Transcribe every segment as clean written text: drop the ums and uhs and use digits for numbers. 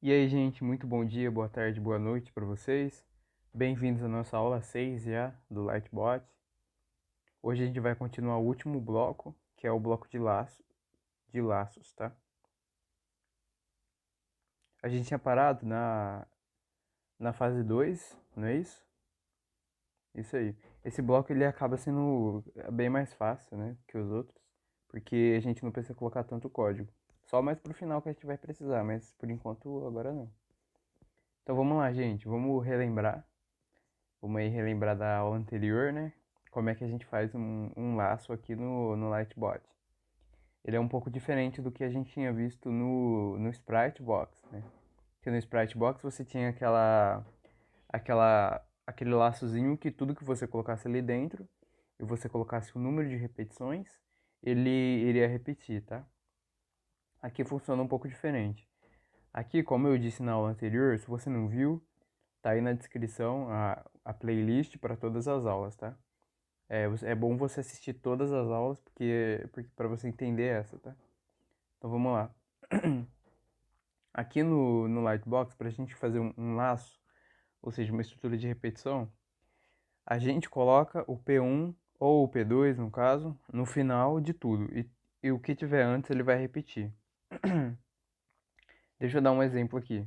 E aí, gente, muito bom dia, boa tarde, boa noite para vocês. Bem-vindos à nossa aula 6 já do Lightbot. Hoje a gente vai continuar o último bloco, que é o bloco de laços, tá? A gente tinha parado na fase 2, não é isso? Isso aí. Esse bloco ele acaba sendo bem mais fácil, né, que os outros, porque a gente não precisa colocar tanto código. Só mais pro final que a gente vai precisar, mas por enquanto agora não. Então vamos lá, gente, vamos relembrar. Vamos aí relembrar da aula anterior, né? Como é que a gente faz um laço aqui no Lightbot. Ele é um pouco diferente do que a gente tinha visto no Spritebox, né? Porque no Spritebox você tinha aquele laçozinho que tudo que você colocasse ali dentro e você colocasse o número de repetições, ele iria repetir, tá? Aqui funciona um pouco diferente. Aqui, como eu disse na aula anterior, se você não viu, tá aí na descrição a playlist para todas as aulas, tá? É bom você assistir todas as aulas, porque para você entender essa, tá? Então vamos lá. Aqui no Lightbox, para a gente fazer um laço, ou seja, uma estrutura de repetição, a gente coloca o P1 ou o P2, no caso, no final de tudo. E o que tiver antes ele vai repetir. Deixa eu dar um exemplo aqui.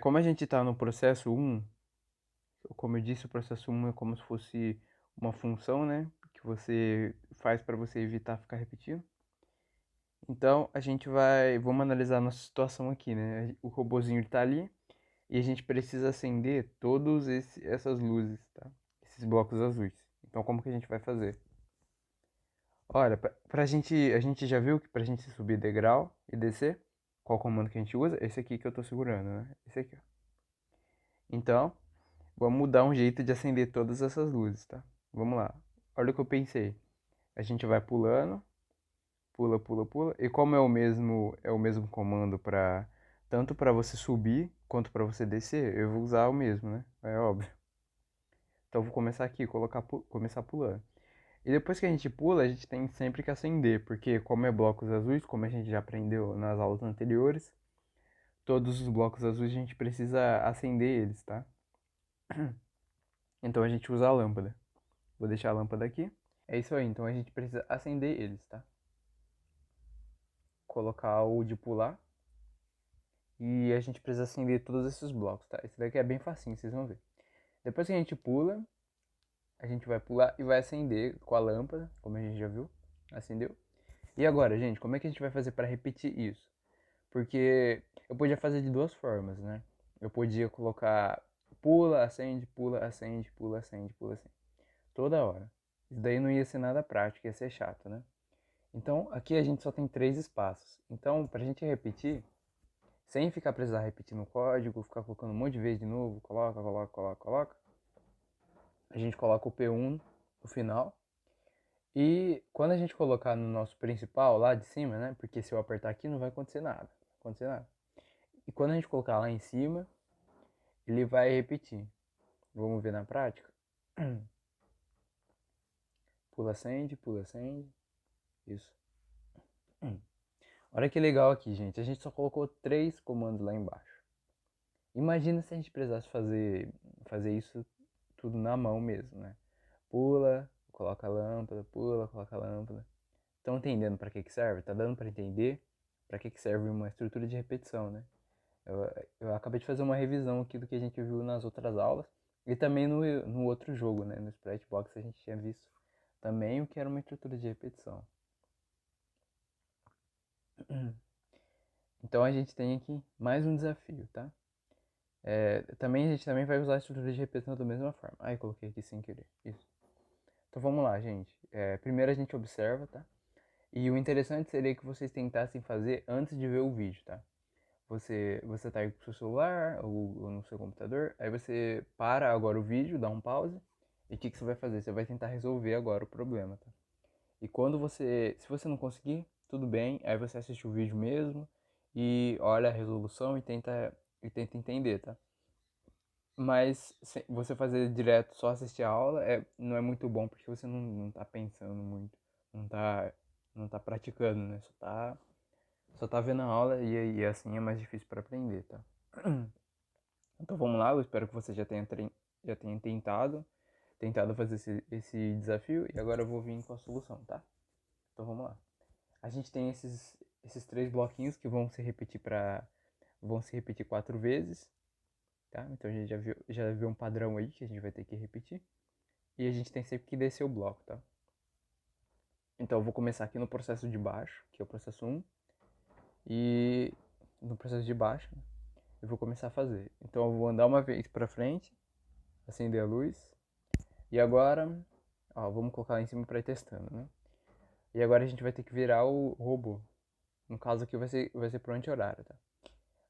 Como a gente está no processo 1, como eu disse, o processo 1 é como se fosse uma função, né? Que você faz para você evitar ficar repetindo. Então, vamos analisar a nossa situação aqui, né? O robozinho está ali e a gente precisa acender todas essas luzes, tá? Esses blocos azuis. Então, como que a gente vai fazer? Olha, a gente já viu que pra gente subir degrau e descer, qual comando que a gente usa? Esse aqui que eu tô segurando, né? Esse aqui, ó. Então, vamos dar um jeito de acender todas essas luzes, tá? Vamos lá. Olha o que eu pensei. A gente vai pulando, pula, pula, pula. E como é o mesmo comando para tanto para você subir quanto para você descer, eu vou usar o mesmo, né? É óbvio. Então eu vou começar aqui, começar pulando. E depois que a gente pula, a gente tem sempre que acender, porque como é blocos azuis, como a gente já aprendeu nas aulas anteriores, todos os blocos azuis a gente precisa acender eles, tá? Então a gente usa a lâmpada. Vou deixar a lâmpada aqui. É isso aí, então a gente precisa acender eles, tá? Colocar o de pular. E a gente precisa acender todos esses blocos, tá? Esse daqui é bem facinho, vocês vão ver. Depois que a gente pula, a gente vai pular e vai acender com a lâmpada, como a gente já viu. Acendeu. E agora, gente, como é que a gente vai fazer para repetir isso? Porque eu podia fazer de duas formas, né? Eu podia colocar pula, acende, pula, acende, pula, acende, pula, acende. Toda hora. Isso daí não ia ser nada prático, ia ser chato, né? Então, aqui a gente só tem três espaços. Então, pra gente repetir, sem ficar precisar repetindo o código, ficar colocando um monte de vezes de novo, coloca, coloca, coloca, coloca. A gente coloca o P1 no final. E quando a gente colocar no nosso principal lá de cima, né? Porque se eu apertar aqui não vai acontecer nada. Não vai acontecer nada. E quando a gente colocar lá em cima, ele vai repetir. Vamos ver na prática? Pula, acende, pula, acende. Isso. Olha que legal aqui, gente. A gente só colocou três comandos lá embaixo. Imagina se a gente precisasse fazer isso tudo na mão mesmo, né? Pula, coloca a lâmpada, pula, coloca a lâmpada. Estão entendendo para que que serve? Tá dando para entender para que que serve uma estrutura de repetição, né? Eu acabei de fazer uma revisão aqui do que a gente viu nas outras aulas e também no outro jogo, né? No Sprite Box a gente tinha visto também o que era uma estrutura de repetição. Então a gente tem aqui mais um desafio, tá? A gente também vai usar a estrutura de repetição da mesma forma. Ai, coloquei aqui sem querer. Isso. Então vamos lá, gente. Primeiro a gente observa, tá? E o interessante seria que vocês tentassem fazer antes de ver o vídeo, tá? Você tá aí com o seu celular ou no seu computador, aí você para agora o vídeo, dá um pause, e o que você vai fazer? Você vai tentar resolver agora o problema, tá? E se você não conseguir, tudo bem, aí você assiste o vídeo mesmo e olha a resolução e tenta entender, tá? Mas você fazer direto, só assistir a aula, não é muito bom porque você não tá pensando muito, não tá, não tá praticando, né? Só tá só tá vendo a aula e assim é mais difícil para aprender, tá? Então vamos lá, eu espero que você já tenha tentado fazer esse desafio e agora eu vou vir com a solução, tá? Então vamos lá. A gente tem esses três bloquinhos que vão se repetir 4 vezes, tá? Então a gente já viu um padrão aí que a gente vai ter que repetir. E a gente tem sempre que descer o bloco, tá? Então eu vou começar aqui no processo de baixo, que é o processo 1, e no processo de baixo, né, eu vou começar a fazer. Então eu vou andar uma vez para frente, acender a luz, e agora, ó, vamos colocar lá em cima para ir testando, né? E agora a gente vai ter que virar o robô. No caso aqui vai ser pro anti-horário, tá?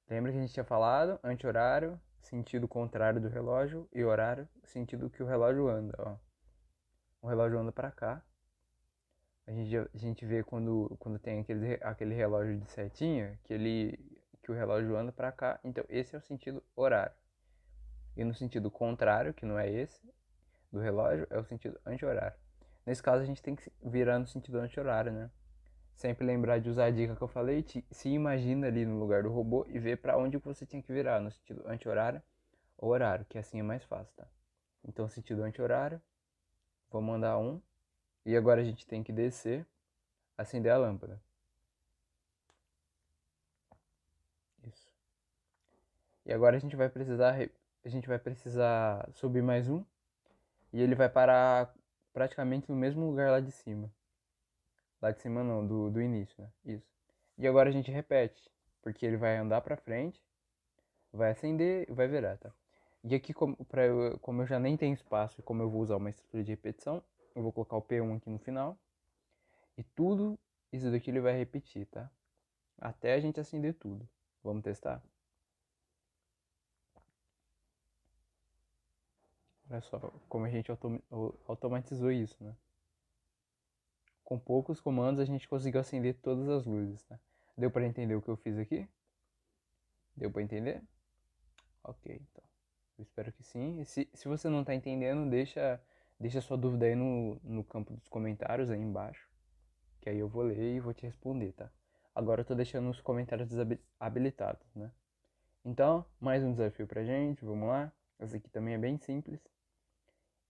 Lembra que a gente tinha falado? Anti-horário, sentido contrário do relógio, e horário, sentido que o relógio anda, ó. O relógio anda para cá. A gente vê quando tem aquele relógio de setinha, que o relógio anda para cá. Então, esse é o sentido horário. E no sentido contrário, que não é esse, do relógio, é o sentido anti-horário. Nesse caso, a gente tem que virar no sentido anti-horário, né? Sempre lembrar de usar a dica que eu falei, se imagina ali no lugar do robô e ver para onde você tinha que virar, no sentido anti-horário ou horário, que assim é mais fácil, tá? Então, sentido anti-horário, vou mandar um. E agora a gente tem que descer, acender a lâmpada. Isso. E agora a gente vai precisar subir mais um e ele vai parar praticamente no mesmo lugar lá de cima. Lá de cima não, do início, né? Isso. E agora a gente repete, porque ele vai andar pra frente, vai acender e vai virar, tá? E aqui, como eu já nem tenho espaço e como eu vou usar uma estrutura de repetição, eu vou colocar o P1 aqui no final. E tudo isso daqui ele vai repetir, tá? Até a gente acender tudo. Vamos testar? Olha só como a gente automatizou isso, né? Com poucos comandos a gente conseguiu acender todas as luzes, tá? Deu para entender o que eu fiz aqui? Deu para entender? Ok, então. Eu espero que sim. E se você não está entendendo, deixa sua dúvida aí no campo dos comentários aí embaixo, que aí eu vou ler e vou te responder, tá? Agora eu tô deixando os comentários habilitados, né? Então, mais um desafio pra gente, vamos lá. Esse aqui também é bem simples.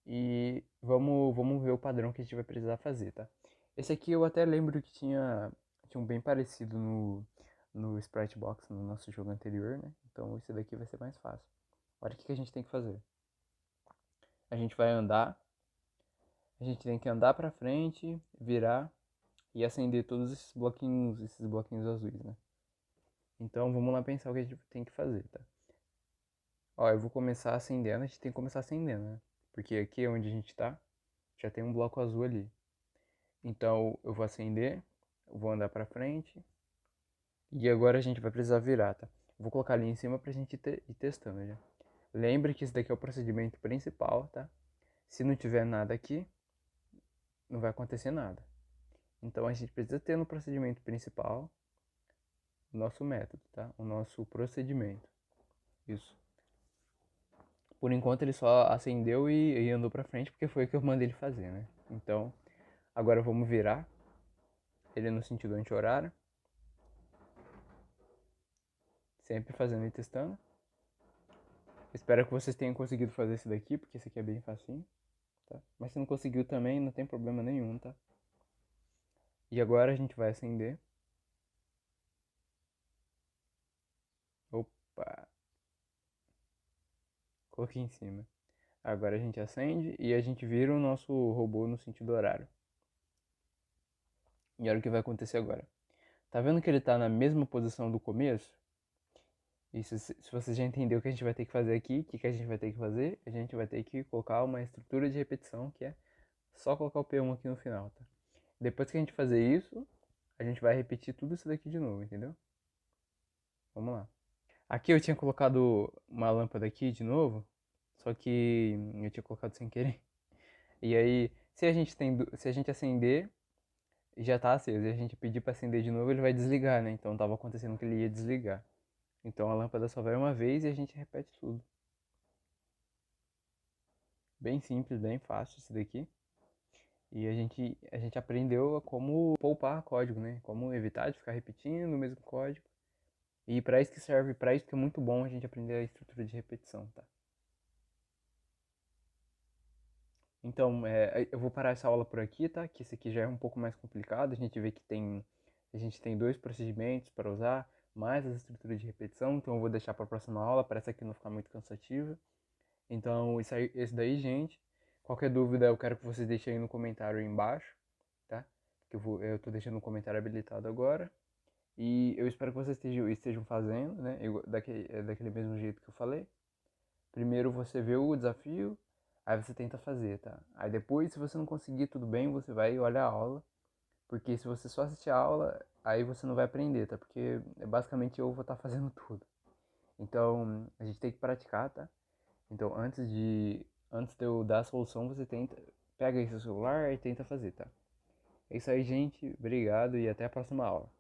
E vamos ver o padrão que a gente vai precisar fazer, tá? Esse aqui eu até lembro que tinha um bem parecido no Sprite Box, no nosso jogo anterior, né? Então esse daqui vai ser mais fácil. Olha o que a gente tem que fazer. A gente vai andar, a gente tem que andar pra frente, virar e acender todos esses bloquinhos azuis, né? Então vamos lá pensar o que a gente tem que fazer, tá? Ó, eu vou começar acendendo, a gente tem que começar acendendo, né? Porque aqui onde a gente tá, já tem um bloco azul ali. Então eu vou acender, vou andar pra frente e agora a gente vai precisar virar, tá? Vou colocar ali em cima pra gente ir testando já. Lembre que esse daqui é o procedimento principal, tá? Se não tiver nada aqui, não vai acontecer nada. Então a gente precisa ter no procedimento principal o nosso método, tá? O nosso procedimento. Isso. Por enquanto ele só acendeu e andou pra frente porque foi o que eu mandei ele fazer, né? Então, agora vamos virar ele no sentido anti-horário. Sempre fazendo e testando. Espero que vocês tenham conseguido fazer esse daqui, porque esse aqui é bem facinho, tá? Mas se não conseguiu também, não tem problema nenhum, tá? E agora a gente vai acender. Opa! Coloquei em cima. Agora a gente acende e a gente vira o nosso robô no sentido horário. E olha o que vai acontecer agora. Tá vendo que ele tá na mesma posição do começo? E se você já entendeu o que a gente vai ter que fazer aqui, o que a gente vai ter que fazer? A gente vai ter que colocar uma estrutura de repetição, que é só colocar o P1 aqui no final, tá? Depois que a gente fazer isso, a gente vai repetir tudo isso daqui de novo, entendeu? Vamos lá. Aqui eu tinha colocado uma lâmpada aqui de novo, só que eu tinha colocado sem querer. E aí, se a gente acender, já tá aceso. E a gente pedir para acender de novo, ele vai desligar, né? Então tava acontecendo que ele ia desligar. Então a lâmpada só vai uma vez e a gente repete tudo. Bem simples, bem fácil esse daqui. E a gente aprendeu a como poupar código, né? Como evitar de ficar repetindo o mesmo código. E para isso que serve, para isso que é muito bom a gente aprender a estrutura de repetição, tá? Então, eu vou parar essa aula por aqui, tá? Que esse aqui já é um pouco mais complicado. A gente tem dois procedimentos para usar, mais as estruturas de repetição. Então, eu vou deixar para a próxima aula, para essa aqui não ficar muito cansativa. Então, esse daí, gente. Qualquer dúvida, eu quero que vocês deixem aí no comentário aí embaixo, tá? Que eu tô deixando o comentário habilitado agora. E eu espero que vocês estejam fazendo, né? Daquele mesmo jeito que eu falei. Primeiro você vê o desafio, aí você tenta fazer, tá? Aí depois, se você não conseguir, tudo bem, você vai olhar a aula. Porque se você só assistir a aula, aí você não vai aprender, tá? Porque basicamente eu vou estar fazendo tudo. Então, a gente tem que praticar, tá? Então, antes de eu dar a solução, você pega aí seu celular e tenta fazer, tá? É isso aí, gente. Obrigado e até a próxima aula.